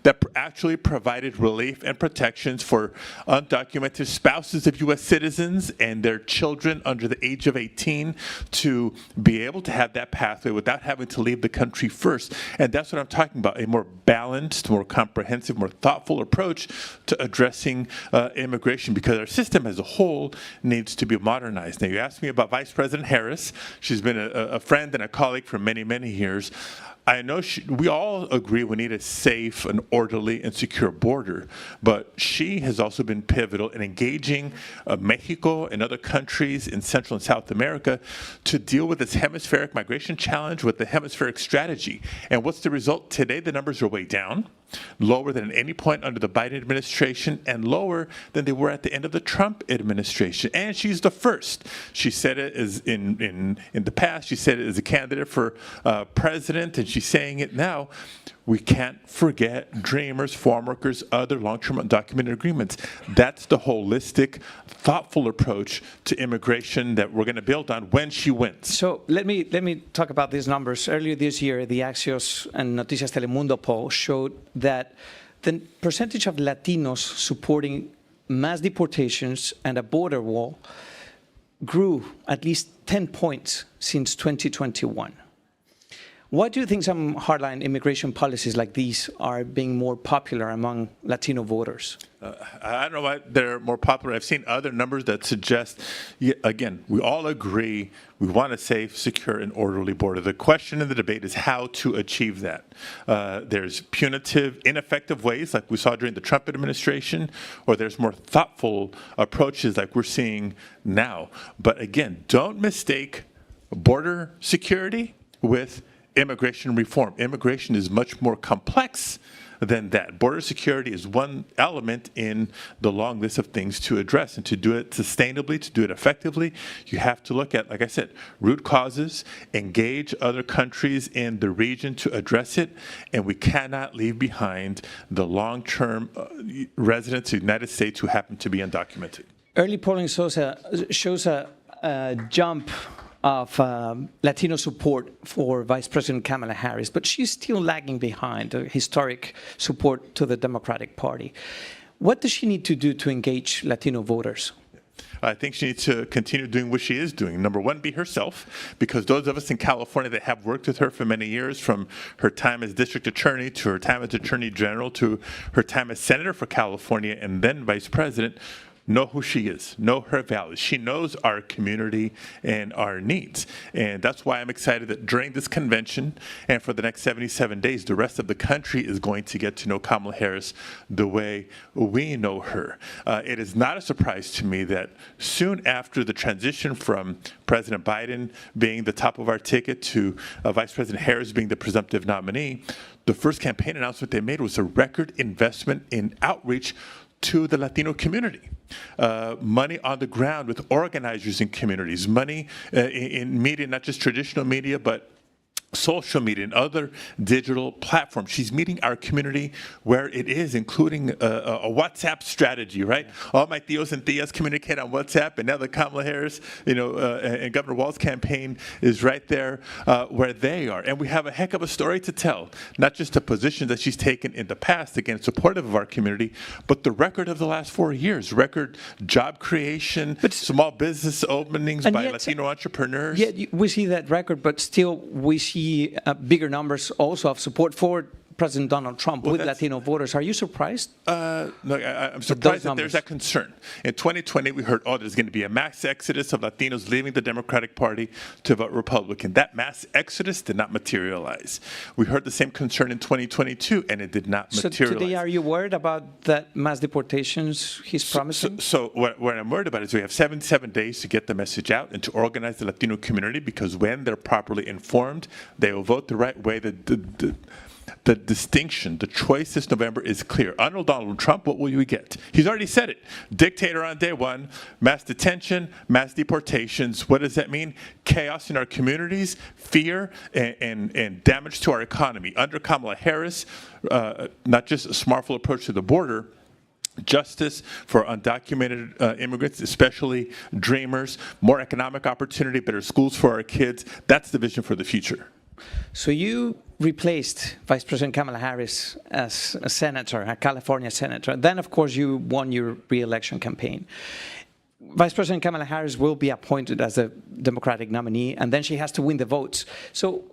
that actually provided relief and protections for undocumented spouses of U.S. citizens and their children under the age of 18 to be able to have that pathway without having to leave the country first. And that's what I'm talking about, a more balanced, more comprehensive, more thoughtful approach to addressing immigration, because our system as a whole needs to be modernized. Now, you asked me about Vice President Harris. She's been a friend and a colleague for many, many years. I know we all agree we need a safe and orderly and secure border, but she has also been pivotal in engaging Mexico and other countries in Central and South America to deal with this hemispheric migration challenge with the hemispheric strategy. And what's the result? Today, the numbers are way down, lower than at any point under the Biden administration, and lower than they were at the end of the Trump administration. And she's the first. She said it as in the past. She said it as a candidate for president, and she's saying it now. We can't forget Dreamers, farm workers, other long-term undocumented agreements. That's the holistic, thoughtful approach to immigration that we're going to build on when she wins. So let me talk about these numbers. Earlier this year, the Axios and Noticias Telemundo poll showed that the percentage of Latinos supporting mass deportations and a border wall grew at least 10 points since 2021. Why do you think some hardline immigration policies like these are being more popular among Latino voters? I don't know why they're more popular. I've seen other numbers that suggest, again, we all agree we want a safe, secure, and orderly border. The question in the debate is how to achieve that. There's punitive, ineffective ways like we saw during the Trump administration, or there's more thoughtful approaches like we're seeing now. But again, don't mistake border security with immigration reform. Immigration is much more complex than that. Border security is one element in the long list of things to address, and to do it sustainably, to do it effectively, you have to look at, like I said, root causes, engage other countries in the region to address it, and we cannot leave behind the long-term residents of the United States who happen to be undocumented. Early polling shows a jump of Latino support for Vice President Kamala Harris, but she's still lagging behind the historic support to the Democratic Party. What does she need to do to engage Latino voters? I think she needs to continue doing what she is doing. Number one, be herself, because those of us in California that have worked with her for many years, from her time as district attorney to her time as attorney general to her time as senator for California and then vice president, know who she is, know her values. She knows our community and our needs. And that's why I'm excited that during this convention and for the next 77 days, the rest of the country is going to get to know Kamala Harris the way we know her. It is not a surprise to me that soon after the transition from President Biden being the top of our ticket to Vice President Harris being the presumptive nominee, the first campaign announcement they made was a record investment in outreach to the Latino community. Money on the ground with organizers in communities, money in media, not just traditional media, but social media and other digital platforms. She's meeting our community where it is, including a WhatsApp strategy, right? All my tios and tias communicate on WhatsApp, and now the Kamala Harris, and Governor Walz's campaign is right there where they are. And we have a heck of a story to tell, not just the position that she's taken in the past, again, supportive of our community, but the record of the last 4 years, record job creation, small business openings by Latino entrepreneurs. Yeah, we see that record, but still we see bigger numbers also of support for President Donald Trump with Latino voters. Are you surprised? No, I'm surprised that there's that concern. In 2020, we heard, there's going to be a mass exodus of Latinos leaving the Democratic Party to vote Republican. That mass exodus did not materialize. We heard the same concern in 2022, and it did not materialize. So today, are you worried about that mass deportations he's promising? So what I'm worried about is we have 77 days to get the message out and to organize the Latino community, because when they're properly informed, they will vote the right way. the distinction, the choice this November is clear. Under Donald Trump, what will you get? He's already said it. Dictator on day one, mass detention, mass deportations. What does that mean? Chaos in our communities, fear, and damage to our economy. Under Kamala Harris, not just a smartful approach to the border, justice for undocumented immigrants, especially dreamers, more economic opportunity, better schools for our kids. That's the vision for the future. So you replaced Vice President Kamala Harris as a senator, a California senator. Then, of course, you won your re-election campaign. Vice President Kamala Harris will be appointed as a Democratic nominee, and then she has to win the votes. So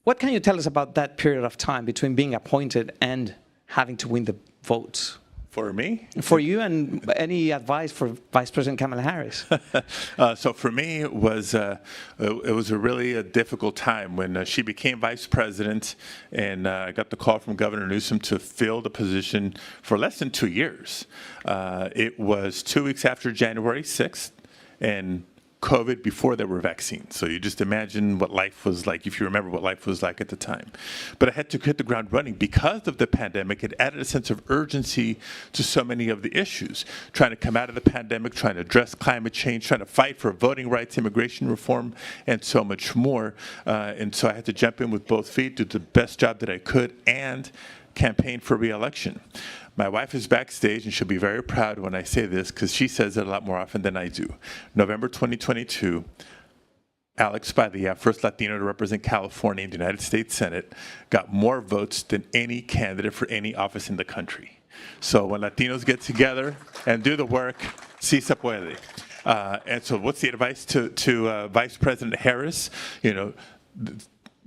what can you tell us about that period of time between being appointed and having to win the votes? For me? For you, and any advice for Vice President Kamala Harris? So for me, it was a really difficult time when she became vice president, and I got the call from Governor Newsom to fill the position for less than 2 years. It was 2 weeks after January 6th, and COVID before there were vaccines. So you just imagine what life was like, if you remember what life was like at the time. But I had to hit the ground running because of the pandemic. It added a sense of urgency to so many of the issues. Trying to come out of the pandemic, trying to address climate change, trying to fight for voting rights, immigration reform, and so much more. And so I had to jump in with both feet, do the best job that I could, and campaign for re-election. My wife is backstage, and she'll be very proud when I say this, because she says it a lot more often than I do. November 2022, Alex Padilla, first Latino to represent California in the United States Senate, got more votes than any candidate for any office in the country. So when Latinos get together and do the work, sí se puede. And so what's the advice to Vice President Harris? You know,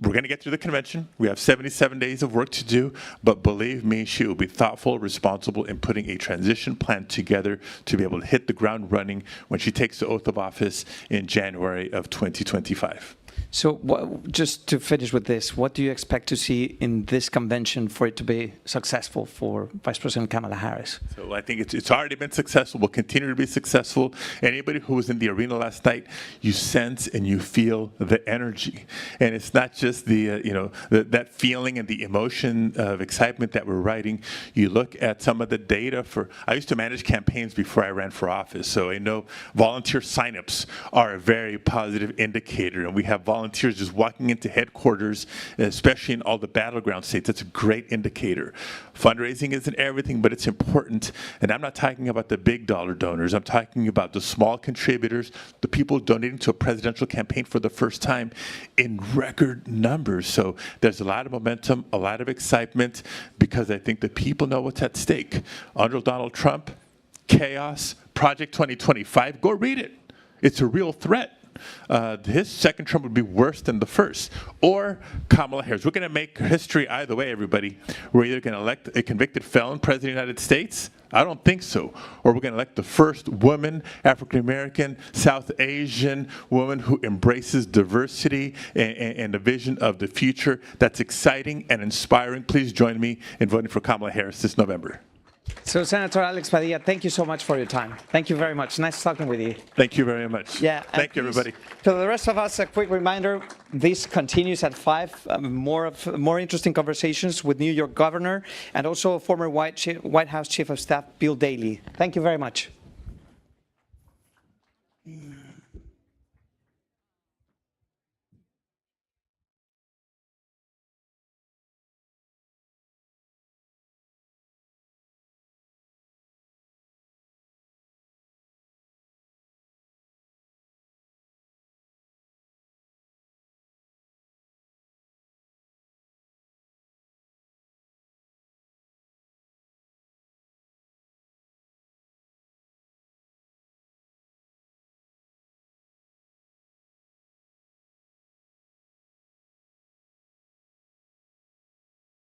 we're going to get through the convention. We have 77 days of work to do, but believe me, she will be thoughtful, responsible in putting a transition plan together to be able to hit the ground running when she takes the oath of office in January of 2025. So just to finish with this, what do you expect to see in this convention for it to be successful for Vice President Kamala Harris? So I think it's already been successful, will continue to be successful. Anybody who was in the arena last night, you sense and you feel the energy. And it's not just that feeling and the emotion of excitement that we're writing. You look at some of the data I used to manage campaigns before I ran for office, so I know volunteer signups are a very positive indicator, and we have volunteers just walking into headquarters, especially in all the battleground states. That's a great indicator. Fundraising isn't everything, but it's important. And I'm not talking about the big dollar donors. I'm talking about the small contributors, the people donating to a presidential campaign for the first time in record numbers. So there's a lot of momentum, a lot of excitement, because I think the people know what's at stake. Under Donald Trump, chaos, Project 2025, go read it. It's a real threat. His second term would be worse than the first. Or Kamala Harris. We're going to make history either way, everybody. We're either going to elect a convicted felon president of the United States. I don't think so. Or we're going to elect the first woman, African-American, South Asian woman who embraces diversity and the vision of the future. That's exciting and inspiring. Please join me in voting for Kamala Harris this November. So, Senator Alex Padilla, thank you so much for your time. Thank you very much. Nice talking with you. Thank you very much. Yeah. Thank you, everybody. To the rest of us, a quick reminder, this continues at 5. More interesting conversations with New York Governor and also former White House Chief of Staff Bill Daley. Thank you very much.